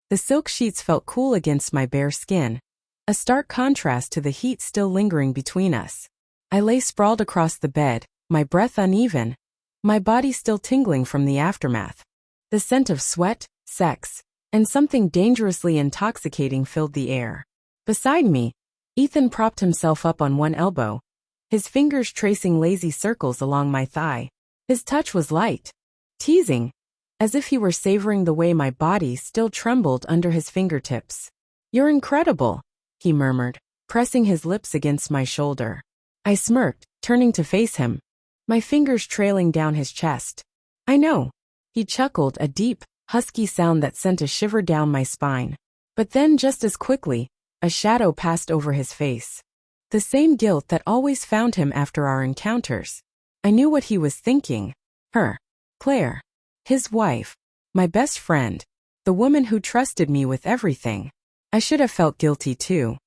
The silk sheets felt cool against my bare skin, a stark contrast to the heat still lingering between us. I lay sprawled across the bed, my breath uneven, my body still tingling from the aftermath. The scent of sweat, sex, and something dangerously intoxicating filled the air. Beside me, Ethan propped himself up on one elbow, his fingers tracing lazy circles along my thigh. His touch was light, teasing, as if he were savoring the way my body still trembled under his fingertips. "You're incredible," he murmured, pressing his lips against my shoulder. I smirked, turning to face him, my fingers trailing down his chest. "I know." He chuckled, a deep, husky sound that sent a shiver down my spine. But then just as quickly, a shadow passed over his face. The same guilt that always found him after our encounters. I knew what he was thinking. Her. Claire. His wife. My best friend. The woman who trusted me with everything. I should have felt guilty too.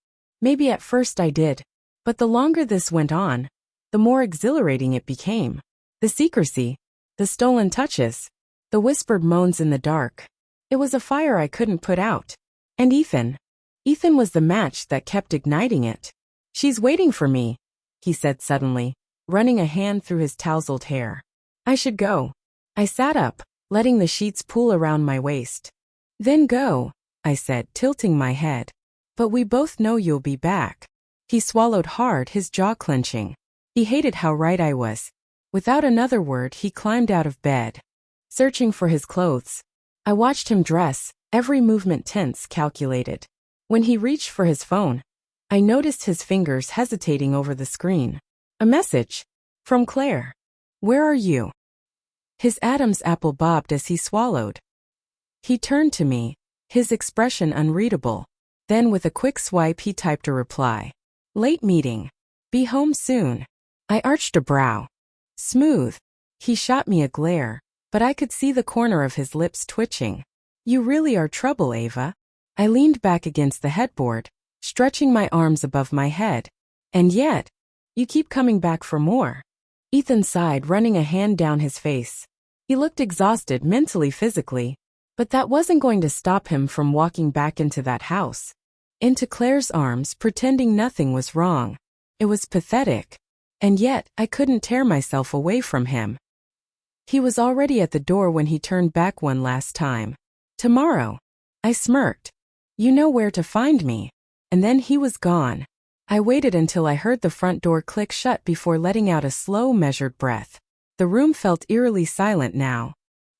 Maybe at first I did. But the longer this went on, the more exhilarating it became. The secrecy. The stolen touches. The whispered moans in the dark. It was a fire I couldn't put out. And Ethan. Ethan was the match that kept igniting it. "She's waiting for me," he said suddenly, running a hand through his tousled hair. "I should go." I sat up, letting the sheets pool around my waist. "Then go," I said, tilting my head. "But we both know you'll be back." He swallowed hard, his jaw clenching. He hated how right I was. Without another word, he climbed out of bed, searching for his clothes. I watched him dress, every movement tense, calculated. When he reached for his phone, I noticed his fingers hesitating over the screen. A message. From Claire. "Where are you?" His Adam's apple bobbed as he swallowed. He turned to me, his expression unreadable. Then with a quick swipe he typed a reply. "Late meeting. Be home soon." I arched a brow. "Smooth." He shot me a glare, but I could see the corner of his lips twitching. "You really are trouble, Ava." I leaned back against the headboard, stretching my arms above my head. "And yet, you keep coming back for more." Ethan sighed, running a hand down his face. He looked exhausted mentally, physically, but that wasn't going to stop him from walking back into that house. Into Claire's arms, pretending nothing was wrong. It was pathetic. And yet, I couldn't tear myself away from him. He was already at the door when he turned back one last time. "Tomorrow." I smirked. "You know where to find me." And then he was gone. I waited until I heard the front door click shut before letting out a slow, measured breath. The room felt eerily silent now,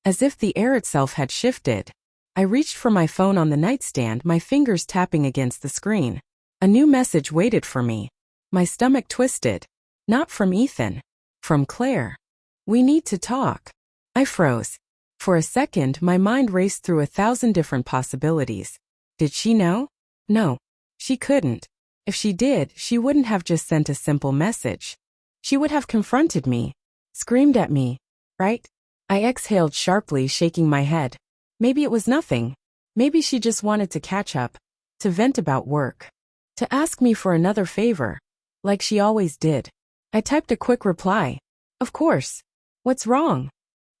as if the air itself had shifted. I reached for my phone on the nightstand, my fingers tapping against the screen. A new message waited for me. My stomach twisted. Not from Ethan. From Claire. "We need to talk." I froze. For a second, my mind raced through 1,000 different possibilities. Did she know? No. She couldn't. If she did, she wouldn't have just sent a simple message. She would have confronted me. Screamed at me. Right? I exhaled sharply, shaking my head. Maybe it was nothing. Maybe she just wanted to catch up. To vent about work. To ask me for another favor. Like she always did. I typed a quick reply. "Of course. What's wrong?"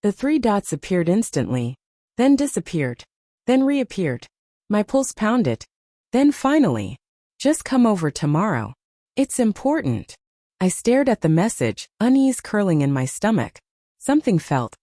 The 3 dots appeared instantly. Then disappeared. Then reappeared. My pulse pounded. Then finally. "Just come over tomorrow. It's important." I stared at the message, unease curling in my stomach. Something felt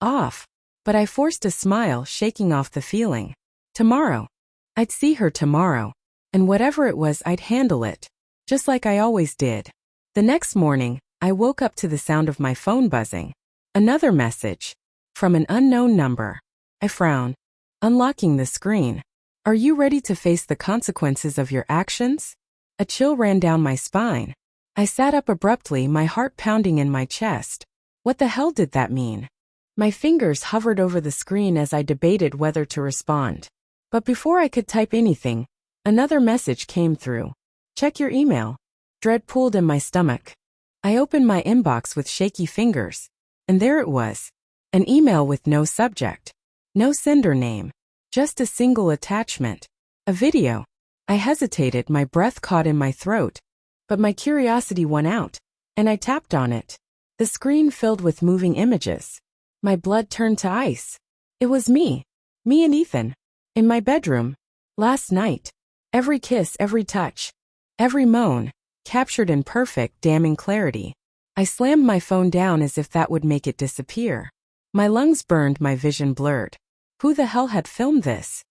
off, but I forced a smile, shaking off the feeling. Tomorrow. I'd see her tomorrow. And whatever it was, I'd handle it. Just like I always did. The next morning, I woke up to the sound of my phone buzzing. Another message. From an unknown number. I frowned, unlocking the screen. "Are you ready to face the consequences of your actions?" A chill ran down my spine. I sat up abruptly, my heart pounding in my chest. What the hell did that mean? My fingers hovered over the screen as I debated whether to respond. But before I could type anything, another message came through. "Check your email." Dread pooled in my stomach. I opened my inbox with shaky fingers. And there it was. An email with no subject. No sender name. Just a single attachment. A video. I hesitated, my breath caught in my throat. But my curiosity won out, and I tapped on it. The screen filled with moving images. My blood turned to ice. It was me. Me and Ethan. In my bedroom. Last night. Every kiss, every touch. Every moan. Captured in perfect, damning clarity. I slammed my phone down as if that would make it disappear. My lungs burned, my vision blurred. Who the hell had filmed this?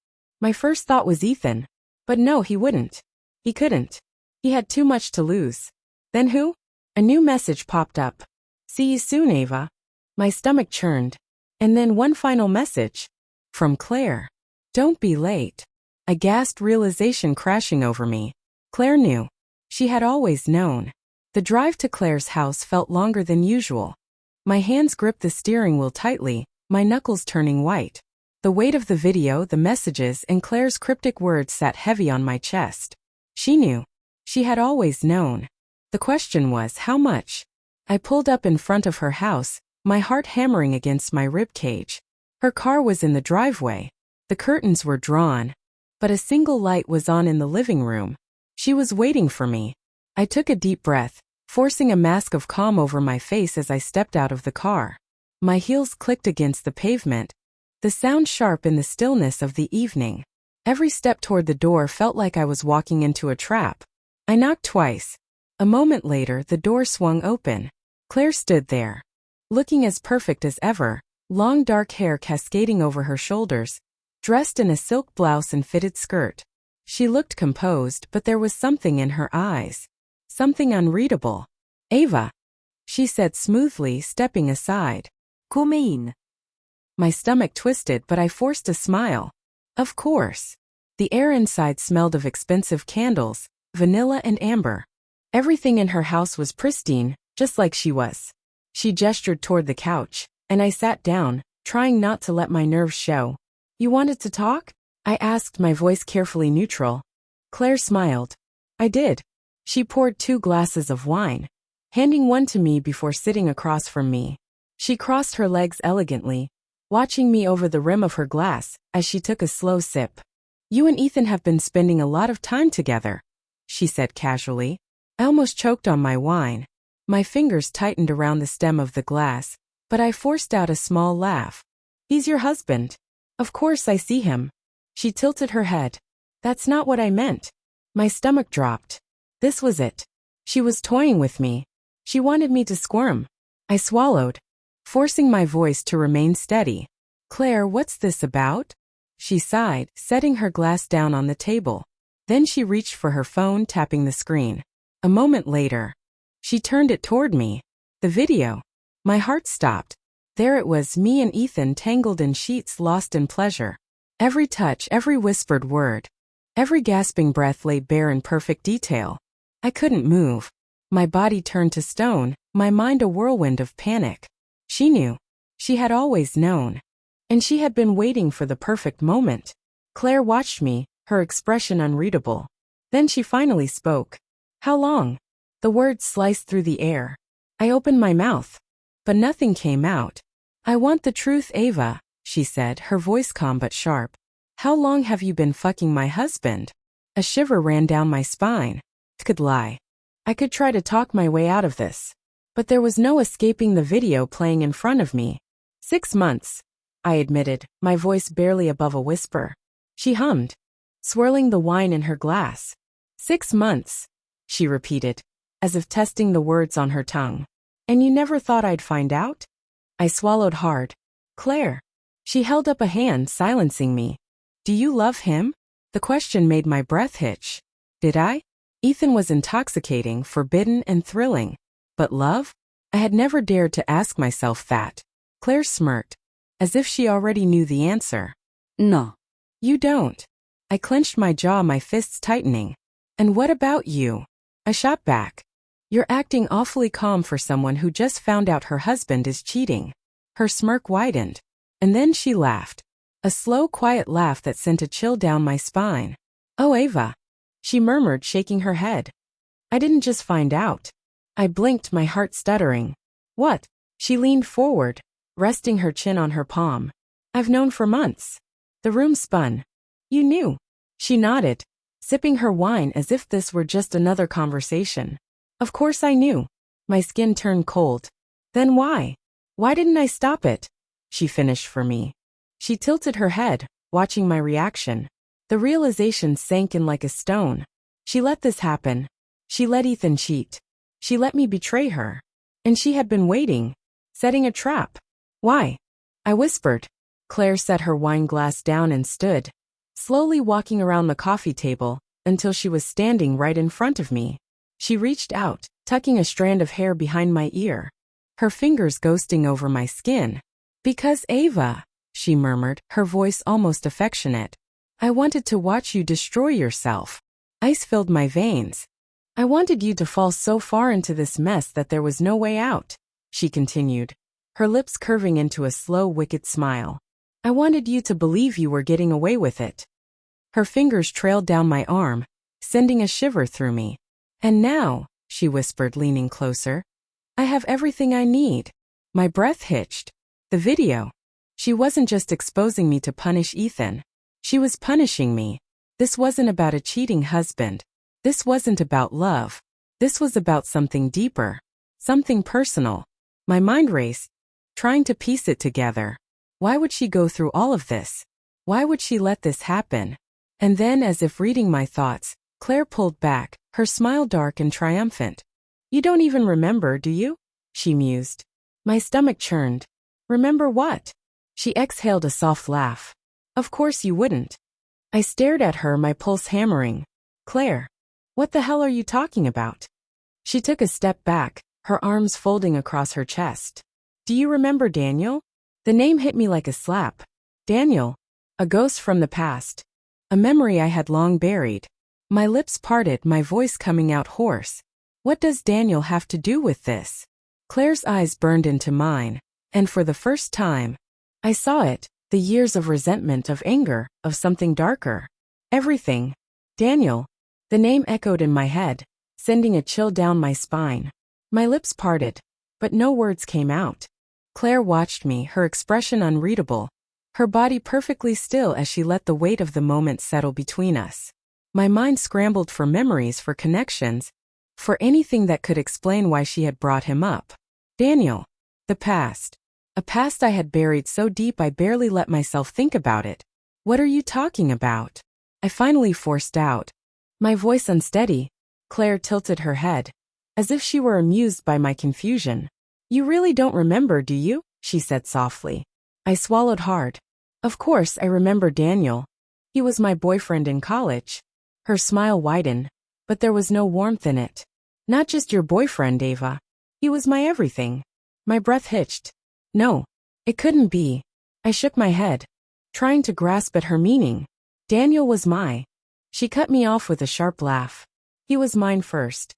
My first thought was Ethan. But no, he wouldn't. He couldn't. He had too much to lose. Then who? A new message popped up. See you soon, Ava. My stomach churned. And then one final message. From Claire. Don't be late. A gasped realization crashing over me. Claire knew. She had always known. The drive to Claire's house felt longer than usual. My hands gripped the steering wheel tightly, my knuckles turning white. The weight of the video, the messages, and Claire's cryptic words sat heavy on my chest. She knew. She had always known. The question was, how much? I pulled up in front of her house, my heart hammering against my rib cage. Her car was in the driveway. The curtains were drawn. But a single light was on in the living room. She was waiting for me. I took a deep breath, forcing a mask of calm over my face as I stepped out of the car. My heels clicked against the pavement, the sound sharp in the stillness of the evening. Every step toward the door felt like I was walking into a trap. I knocked twice. A moment later, the door swung open. Claire stood there, looking as perfect as ever, long dark hair cascading over her shoulders, dressed in a silk blouse and fitted skirt. She looked composed, but there was something in her eyes. Something unreadable. Ava, she said smoothly, stepping aside. Come in. My stomach twisted, but I forced a smile. Of course. The air inside smelled of expensive candles, vanilla and amber. Everything in her house was pristine, just like she was. She gestured toward the couch, and I sat down, trying not to let my nerves show. You wanted to talk? I asked, my voice carefully neutral. Claire smiled. I did. She poured 2 glasses of wine, handing one to me before sitting across from me. She crossed her legs elegantly, watching me over the rim of her glass as she took a slow sip. You and Ethan have been spending a lot of time together, she said casually. I almost choked on my wine. My fingers tightened around the stem of the glass, but I forced out a small laugh. He's your husband. Of course I see him. She tilted her head. That's not what I meant. My stomach dropped. This was it. She was toying with me. She wanted me to squirm. I swallowed, forcing my voice to remain steady. Claire, what's this about? She sighed, setting her glass down on the table. Then she reached for her phone, tapping the screen. A moment later, she turned it toward me. The video. My heart stopped. There it was, me and Ethan tangled in sheets, lost in pleasure. Every touch, every whispered word, every gasping breath laid bare in perfect detail. I couldn't move. My body turned to stone, my mind a whirlwind of panic. She knew. She had always known. And she had been waiting for the perfect moment. Claire watched me, her expression unreadable. Then she finally spoke. How long? The words sliced through the air. I opened my mouth, but nothing came out. I want the truth, Ava, she said, her voice calm but sharp. How long have you been fucking my husband? A shiver ran down my spine. I could lie. I could try to talk my way out of this. But there was no escaping the video playing in front of me. 6 months, I admitted, my voice barely above a whisper. She hummed, swirling the wine in her glass. 6 months, she repeated, as if testing the words on her tongue. And you never thought I'd find out? I swallowed hard. Claire. She held up a hand, silencing me. Do you love him? The question made my breath hitch. Did I? Ethan was intoxicating, forbidden, and thrilling. But love? I had never dared to ask myself that. Claire smirked, as if she already knew the answer. No. You don't. I clenched my jaw, my fists tightening. And what about you? I shot back. You're acting awfully calm for someone who just found out her husband is cheating. Her smirk widened. And then she laughed. A slow, quiet laugh that sent a chill down my spine. Oh, Ava, she murmured, shaking her head. I didn't just find out. I blinked, my heart stuttering. What? She leaned forward, resting her chin on her palm. I've known for months. The room spun. You knew. She nodded, sipping her wine as if this were just another conversation. Of course I knew. My skin turned cold. Then why? Why didn't I stop it? She finished for me. She tilted her head, watching my reaction. The realization sank in like a stone. She let this happen. She let Ethan cheat. She let me betray her. And she had been waiting, setting a trap. Why? I whispered. Claire set her wine glass down and stood, slowly walking around the coffee table, until she was standing right in front of me. She reached out, tucking a strand of hair behind my ear, her fingers ghosting over my skin. Because Ava, she murmured, her voice almost affectionate. I wanted to watch you destroy yourself. Ice filled my veins. I wanted you to fall so far into this mess that there was no way out, she continued, her lips curving into a slow, wicked smile. I wanted you to believe you were getting away with it. Her fingers trailed down my arm, sending a shiver through me. And now, she whispered, leaning closer, I have everything I need. My breath hitched. The video. She wasn't just exposing me to punish Ethan. She was punishing me. This wasn't about a cheating husband. This wasn't about love. This was about something deeper. Something personal. My mind raced, trying to piece it together. Why would she go through all of this? Why would she let this happen? And then, as if reading my thoughts, Claire pulled back, her smile dark and triumphant. You don't even remember, do you? She mused. My stomach churned. Remember what? She exhaled a soft laugh. Of course you wouldn't. I stared at her, my pulse hammering. Claire, what the hell are you talking about? She took a step back, her arms folding across her chest. Do you remember Daniel? The name hit me like a slap. Daniel, a ghost from the past. A memory I had long buried. My lips parted, my voice coming out hoarse. What does Daniel have to do with this? Claire's eyes burned into mine, and for the first time, I saw it, the years of resentment, of anger, of something darker. Everything. Daniel. The name echoed in my head, sending a chill down my spine. My lips parted, but no words came out. Claire watched me, her expression unreadable, her body perfectly still as she let the weight of the moment settle between us. My mind scrambled for memories, for connections, for anything that could explain why she had brought him up. Daniel. The past. A past I had buried so deep I barely let myself think about it. What are you talking about? I finally forced out, my voice unsteady. Claire tilted her head, as if she were amused by my confusion. You really don't remember, do you? She said softly. I swallowed hard. Of course I remember Daniel. He was my boyfriend in college. Her smile widened, but there was no warmth in it. Not just your boyfriend, Ava. He was my everything. My breath hitched. No, it couldn't be. I shook my head, trying to grasp at her meaning. Daniel was my. She cut me off with a sharp laugh. He was mine first.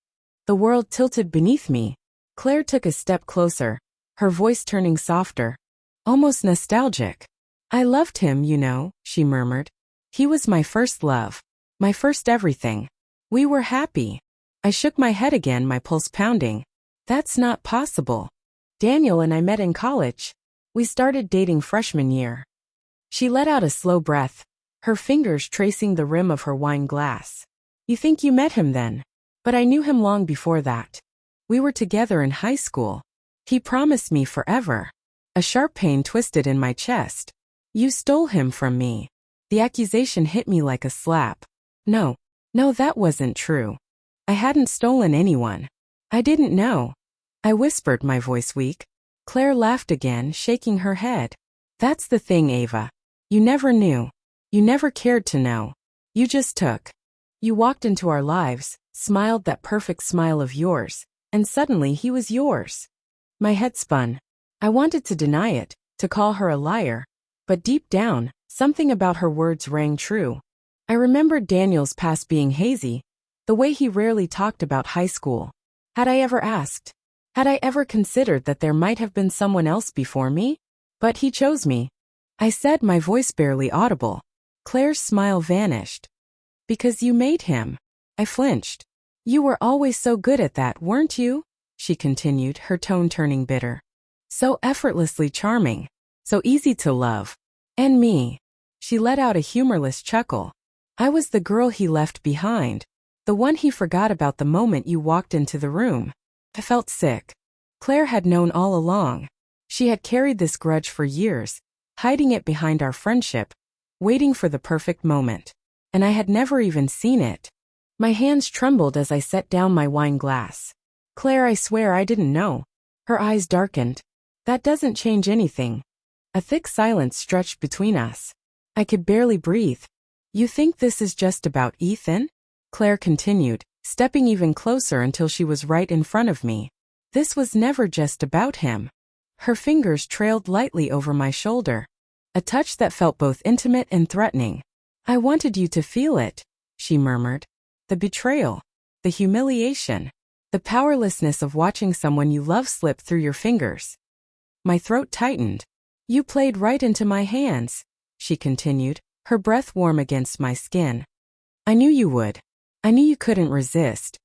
The world tilted beneath me. Claire took a step closer, her voice turning softer, almost nostalgic. I loved him, you know, she murmured. He was my first love, my first everything. We were happy. I shook my head again, my pulse pounding. That's not possible. Daniel and I met in college. We started dating freshman year. She let out a slow breath, her fingers tracing the rim of her wine glass. You think you met him then? But I knew him long before that. We were together in high school. He promised me forever. A sharp pain twisted in my chest. You stole him from me. The accusation hit me like a slap. No, that wasn't true. I hadn't stolen anyone. I didn't know. I whispered, my voice weak. Claire laughed again, shaking her head. That's the thing, Ava. You never knew. You never cared to know. You just took. You walked into our lives, smiled that perfect smile of yours, and suddenly he was yours. My head spun. I wanted to deny it, to call her a liar. But deep down, something about her words rang true. I remembered Daniel's past being hazy, the way he rarely talked about high school. Had I ever asked? Had I ever considered that there might have been someone else before me? But he chose me. I said, my voice barely audible. Claire's smile vanished. Because you made him. I flinched. You were always so good at that, weren't you? She continued, her tone turning bitter. So effortlessly charming. So easy to love. And me. She let out a humorless chuckle. I was the girl he left behind. The one he forgot about the moment you walked into the room. I felt sick. Claire had known all along. She had carried this grudge for years, hiding it behind our friendship. waiting for the perfect moment. And I had never even seen it. My hands trembled as I set down my wine glass. Claire, I swear I didn't know. Her eyes darkened. That doesn't change anything. A thick silence stretched between us. I could barely breathe. You think this is just about Ethan? Claire continued, stepping even closer until she was right in front of me. This was never just about him. Her fingers trailed lightly over my shoulder. A touch that felt both intimate and threatening. I wanted you to feel it, she murmured. The betrayal. The humiliation. The powerlessness of watching someone you love slip through your fingers. My throat tightened. You played right into my hands, she continued, her breath warm against my skin. I knew you would. I knew you couldn't resist.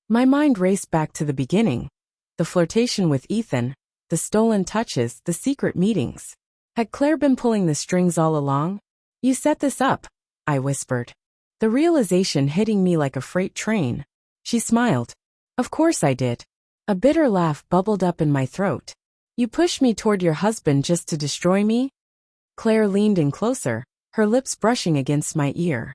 My mind raced back to the beginning. The flirtation with Ethan, the stolen touches, the secret meetings. Had Claire been pulling the strings all along? You set this up, I whispered. The realization hitting me like a freight train. She smiled. Of course I did. A bitter laugh bubbled up in my throat. You pushed me toward your husband just to destroy me? Claire leaned in closer, her lips brushing against my ear.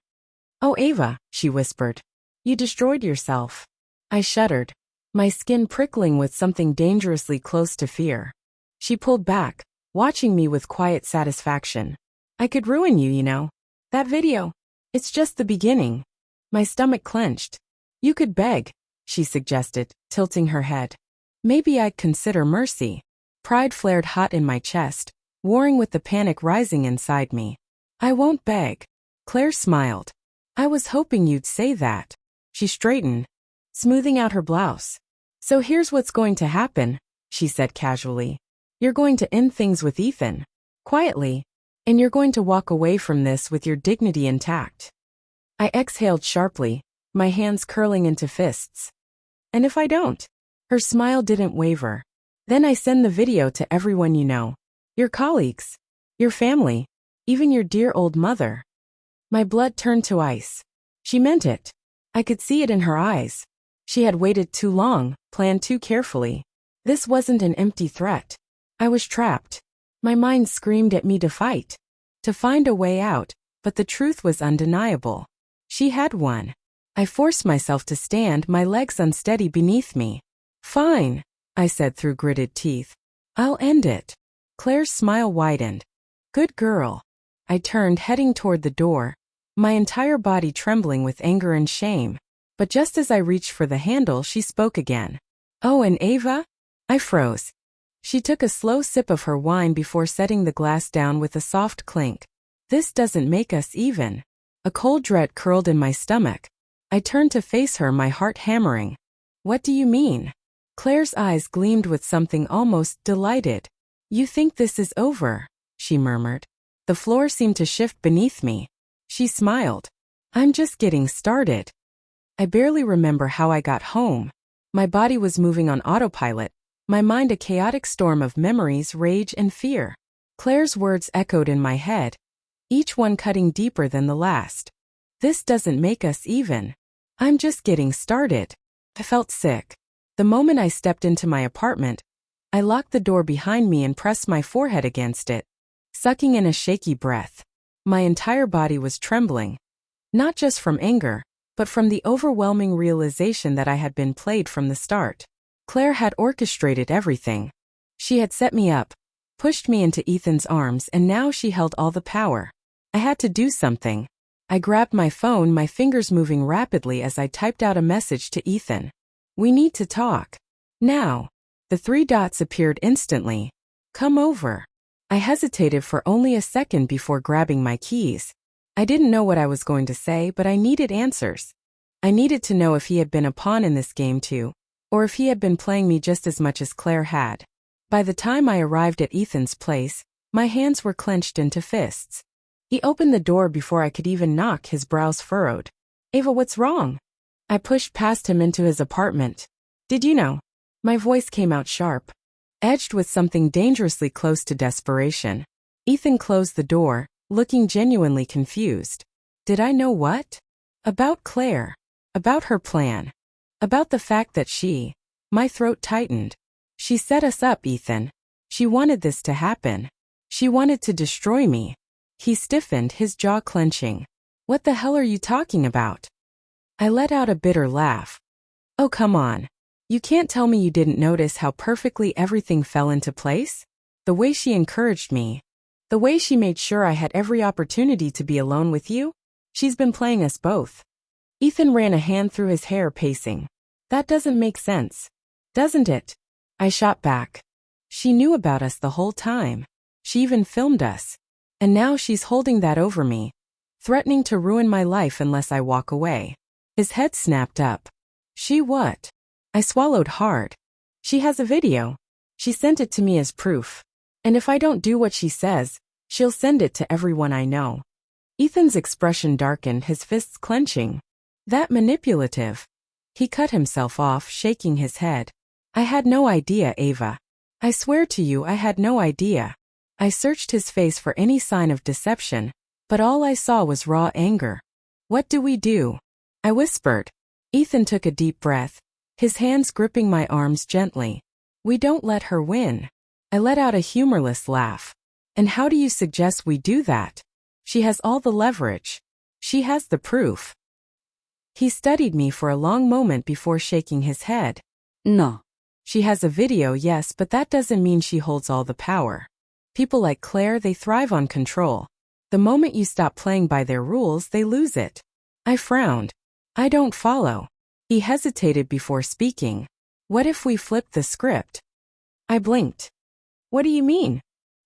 Oh, Ava, she whispered. You destroyed yourself. I shuddered, my skin prickling with something dangerously close to fear. She pulled back, watching me with quiet satisfaction. I could ruin you, you know. That video. It's just the beginning. My stomach clenched. You could beg, she suggested, tilting her head. Maybe I'd consider mercy. Pride flared hot in my chest, warring with the panic rising inside me. I won't beg. Claire smiled. I was hoping you'd say that. She straightened, smoothing out her blouse. So here's what's going to happen, she said casually. You're going to end things with Ethan. Quietly. And you're going to walk away from this with your dignity intact. I exhaled sharply, my hands curling into fists. And if I don't? Her smile didn't waver. Then I send the video to everyone you know. Your colleagues. Your family. Even your dear old mother. My blood turned to ice. She meant it. I could see it in her eyes. She had waited too long, planned too carefully. This wasn't an empty threat. I was trapped. My mind screamed at me to fight. To find a way out, but the truth was undeniable. She had one. I forced myself to stand, my legs unsteady beneath me. Fine, I said through gritted teeth. I'll end it. Claire's smile widened. Good girl. I turned, heading toward the door, my entire body trembling with anger and shame. But just as I reached for the handle, she spoke again. Oh, and Ava? I froze. She took a slow sip of her wine before setting the glass down with a soft clink. This doesn't make us even. A cold dread curled in my stomach. I turned to face her, my heart hammering. What do you mean? Claire's eyes gleamed with something almost delighted. You think this is over, she murmured. The floor seemed to shift beneath me. She smiled. I'm just getting started. I barely remember how I got home. My body was moving on autopilot, my mind a chaotic storm of memories, rage, and fear. Claire's words echoed in my head, each one cutting deeper than the last. This doesn't make us even. I'm just getting started. I felt sick. The moment I stepped into my apartment, I locked the door behind me and pressed my forehead against it, sucking in a shaky breath. My entire body was trembling, not just from anger, but from the overwhelming realization that I had been played from the start. Claire had orchestrated everything. She had set me up, pushed me into Ethan's arms, and now she held all the power. I had to do something. I grabbed my phone, my fingers moving rapidly as I typed out a message to Ethan. We need to talk. Now. The 3 dots appeared instantly. Come over. I hesitated for only a second before grabbing my keys. I didn't know what I was going to say, but I needed answers. I needed to know if he had been a pawn in this game too, or if he had been playing me just as much as Claire had. By the time I arrived at Ethan's place, my hands were clenched into fists. He opened the door before I could even knock, his brows furrowed. Ava, what's wrong? I pushed past him into his apartment. Did you know? My voice came out sharp, edged with something dangerously close to desperation. Ethan closed the door, looking genuinely confused. Did I know what? About Claire. About her plan. About the fact that she... My throat tightened. She set us up, Ethan. She wanted this to happen. She wanted to destroy me. He stiffened, his jaw clenching. What the hell are you talking about? I let out a bitter laugh. Oh, come on. You can't tell me you didn't notice how perfectly everything fell into place? The way she encouraged me. The way she made sure I had every opportunity to be alone with you? She's been playing us both. Ethan ran a hand through his hair, pacing. That doesn't make sense. Doesn't it? I shot back. She knew about us the whole time. She even filmed us. And now she's holding that over me, threatening to ruin my life unless I walk away. His head snapped up. She what? I swallowed hard. She has a video. She sent it to me as proof. And if I don't do what she says, she'll send it to everyone I know. Ethan's expression darkened, his fists clenching. That manipulative. He cut himself off, shaking his head. I had no idea, Ava. I swear to you I had no idea. I searched his face for any sign of deception, but all I saw was raw anger. What do we do? I whispered. Ethan took a deep breath, his hands gripping my arms gently. We don't let her win. I let out a humorless laugh. And how do you suggest we do that? She has all the leverage. She has the proof. He studied me for a long moment before shaking his head. No. She has a video, yes, but that doesn't mean she holds all the power. People like Claire, they thrive on control. The moment you stop playing by their rules, they lose it. I frowned. I don't follow. He hesitated before speaking. What if we flipped the script? I blinked. What do you mean?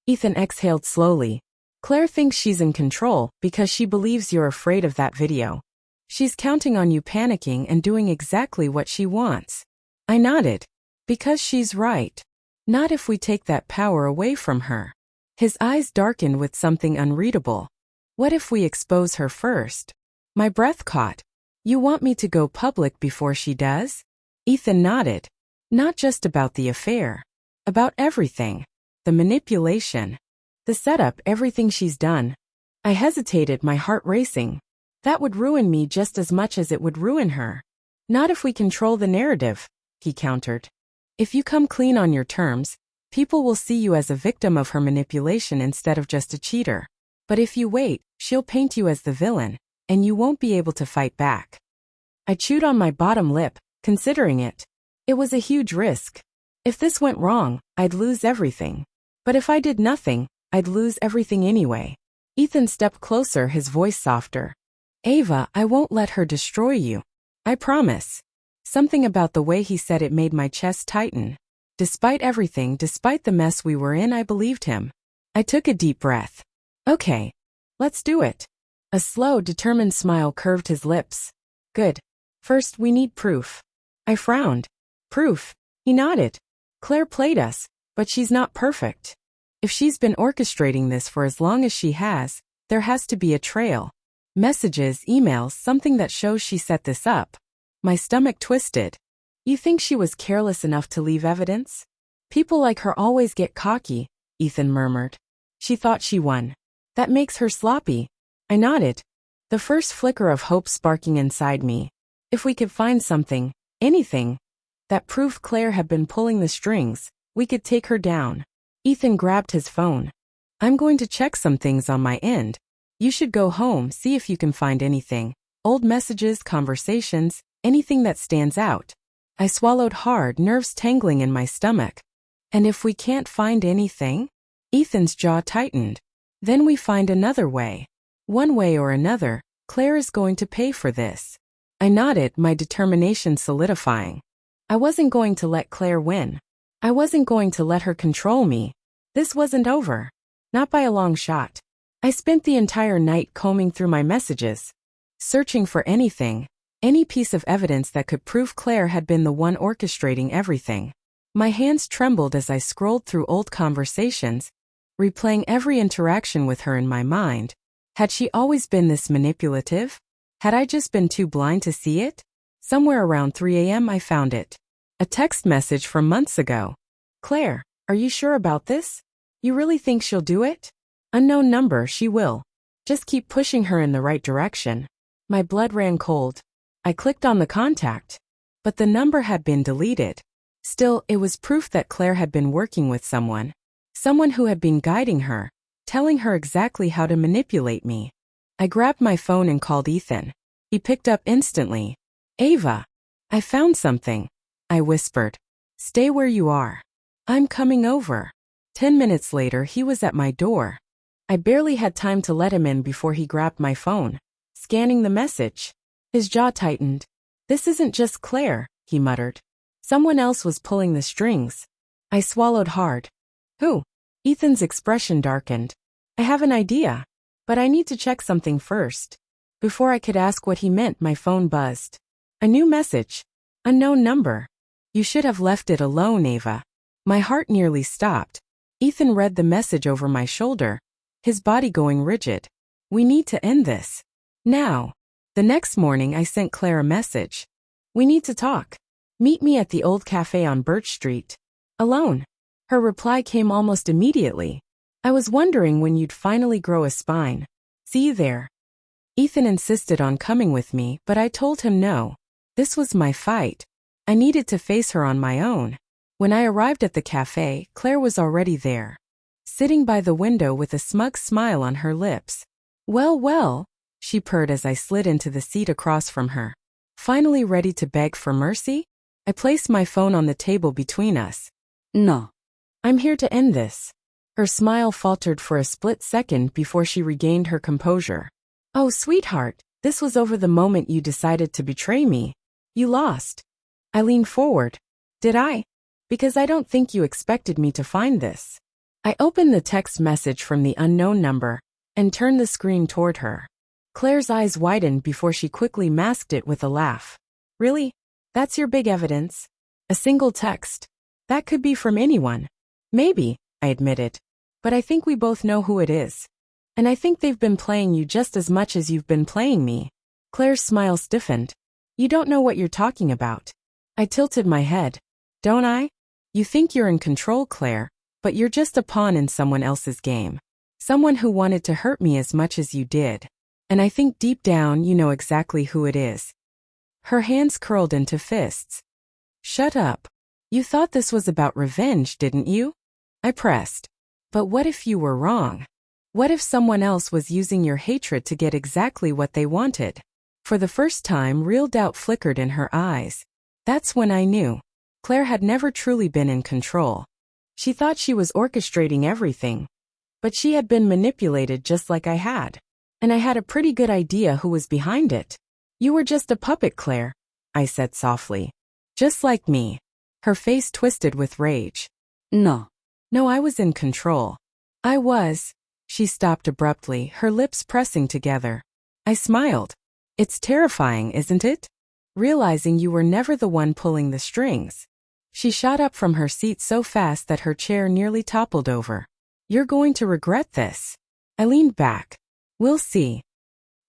Ethan exhaled slowly. Claire thinks she's in control because she believes you're afraid of that video. She's counting on you panicking and doing exactly what she wants. I nodded. Because she's right. Not if we take that power away from her. His eyes darkened with something unreadable. What if we expose her first? My breath caught. You want me to go public before she does? Ethan nodded. Not just about the affair. About everything. The manipulation. The setup, everything she's done. I hesitated, my heart racing. That would ruin me just as much as it would ruin her. Not if we control the narrative, he countered. If you come clean on your terms, people will see you as a victim of her manipulation instead of just a cheater. But if you wait, she'll paint you as the villain, and you won't be able to fight back. I chewed on my bottom lip, considering it. It was a huge risk. If this went wrong, I'd lose everything. But if I did nothing, I'd lose everything anyway. Ethan stepped closer, his voice softer. Ava, I won't let her destroy you. I promise. Something about the way he said it made my chest tighten. Despite everything, despite the mess we were in, I believed him. I took a deep breath. Okay. Let's do it. A slow, determined smile curved his lips. Good. First, we need proof. I frowned. Proof? He nodded. Claire played us, but she's not perfect. If she's been orchestrating this for as long as she has, there has to be a trail. Messages, emails, something that shows she set this up. My stomach twisted. You think she was careless enough to leave evidence? People like her always get cocky, Ethan murmured. She thought she won. That makes her sloppy. I nodded. The first flicker of hope sparking inside me. If we could find something, anything, that proved Claire had been pulling the strings, we could take her down. Ethan grabbed his phone. I'm going to check some things on my end. You should go home, see if you can find anything. Old messages, conversations, anything that stands out. I swallowed hard, nerves tangling in my stomach. And if we can't find anything? Ethan's jaw tightened. Then we find another way. One way or another, Claire is going to pay for this. I nodded, my determination solidifying. I wasn't going to let Claire win. I wasn't going to let her control me. This wasn't over. Not by a long shot. I spent the entire night combing through my messages, searching for anything, any piece of evidence that could prove Claire had been the one orchestrating everything. My hands trembled as I scrolled through old conversations, replaying every interaction with her in my mind. Had she always been this manipulative? Had I just been too blind to see it? Somewhere around 3 a.m. I found it. A text message from months ago. Claire, are you sure about this? You really think she'll do it? Unknown number, she will. Just keep pushing her in the right direction. My blood ran cold. I clicked on the contact. But the number had been deleted. Still, it was proof that Claire had been working with someone. Someone who had been guiding her. telling her exactly how to manipulate me. I grabbed my phone and called Ethan. He picked up instantly. Ava, I found something, I whispered. Stay where you are. I'm coming over. 10 minutes later, he was at my door. I barely had time to let him in before he grabbed my phone, scanning the message. His jaw tightened. This isn't just Claire, he muttered. Someone else was pulling the strings. I swallowed hard. Who? Ethan's expression darkened. I have an idea, but I need to check something first. Before I could ask what he meant, my phone buzzed. A new message. Unknown number. You should have left it alone, Ava. My heart nearly stopped. Ethan read the message over my shoulder, his body going rigid. We need to end this. Now. The next morning I sent Claire a message. We need to talk. Meet me at the old cafe on Birch Street. Alone. Her reply came almost immediately. I was wondering when you'd finally grow a spine. See you there. Ethan insisted on coming with me, but I told him no. This was my fight. I needed to face her on my own. When I arrived at the cafe, Claire was already there, sitting by the window with a smug smile on her lips. Well, she purred as I slid into the seat across from her. Finally ready to beg for mercy? I placed my phone on the table between us. No. I'm here to end this. Her smile faltered for a split second before she regained her composure. Oh, sweetheart, this was over the moment you decided to betray me. You lost. I leaned forward. Did I? Because I don't think you expected me to find this. I opened the text message from the unknown number and turned the screen toward her. Claire's eyes widened before she quickly masked it with a laugh. Really? That's your big evidence? A single text? That could be from anyone. Maybe, I admitted. But I think we both know who it is. And I think they've been playing you just as much as you've been playing me. Claire's smile stiffened. You don't know what you're talking about. I tilted my head. Don't I? You think you're in control, Claire, but you're just a pawn in someone else's game. Someone who wanted to hurt me as much as you did. And I think deep down you know exactly who it is. Her hands curled into fists. Shut up. You thought this was about revenge, didn't you? I pressed. But what if you were wrong? What if someone else was using your hatred to get exactly what they wanted? For the first time, real doubt flickered in her eyes. That's when I knew. Claire had never truly been in control. She thought she was orchestrating everything. But she had been manipulated just like I had. And I had a pretty good idea who was behind it. You were just a puppet, Claire, I said softly. Just like me. Her face twisted with rage. No, I was in control. I was. She stopped abruptly, her lips pressing together. I smiled. It's terrifying, isn't it? Realizing you were never the one pulling the strings. She shot up from her seat so fast that her chair nearly toppled over. You're going to regret this. I leaned back. We'll see.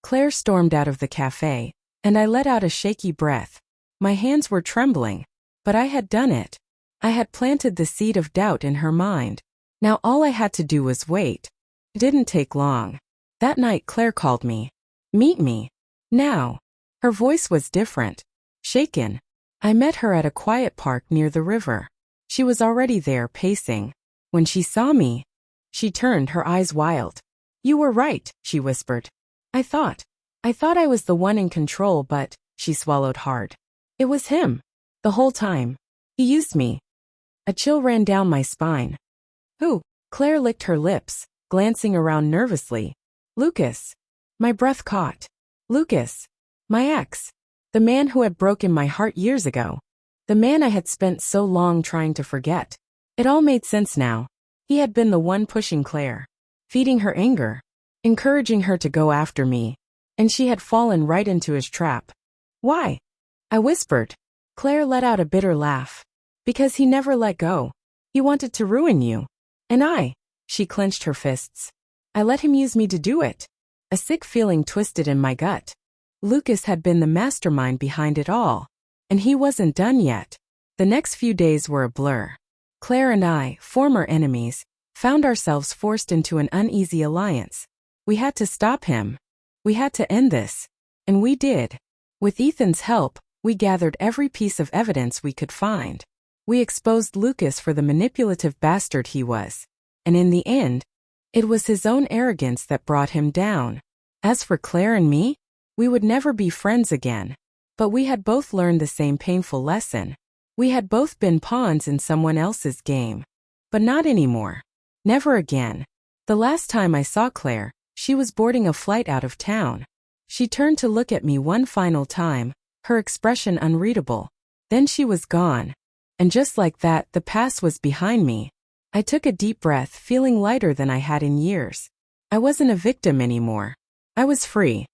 Claire stormed out of the cafe, and I let out a shaky breath. My hands were trembling, but I had done it. I had planted the seed of doubt in her mind. Now all I had to do was wait. It didn't take long. That night Claire called me. Meet me. Now. Her voice was different. Shaken. I met her at a quiet park near the river. She was already there pacing. When she saw me, she turned, her eyes wild. You were right, she whispered. I thought I was the one in control, but, she swallowed hard. It was him. The whole time. He used me. A chill ran down my spine. Who? Claire licked her lips, glancing around nervously. Lucas. My breath caught. Lucas. My ex. The man who had broken my heart years ago. The man I had spent so long trying to forget. It all made sense now. He had been the one pushing Claire, feeding her anger, encouraging her to go after me, and she had fallen right into his trap. Why? I whispered. Claire let out a bitter laugh. Because he never let go. He wanted to ruin you. And she clenched her fists. I let him use me to do it. A sick feeling twisted in my gut. Lucas had been the mastermind behind it all. And he wasn't done yet. The next few days were a blur. Claire and I, former enemies, found ourselves forced into an uneasy alliance. We had to stop him. We had to end this. And we did. With Ethan's help, we gathered every piece of evidence we could find. We exposed Lucas for the manipulative bastard he was. And in the end, It was his own arrogance that brought him down. As for Claire and me, we would never be friends again. But we had both learned the same painful lesson. We had both been pawns in someone else's game. But not anymore. Never again. The last time I saw Claire, she was boarding a flight out of town. She turned to look at me one final time, her expression unreadable. Then she was gone. And just like that, the past was behind me. I took a deep breath, feeling lighter than I had in years. I wasn't a victim anymore. I was free.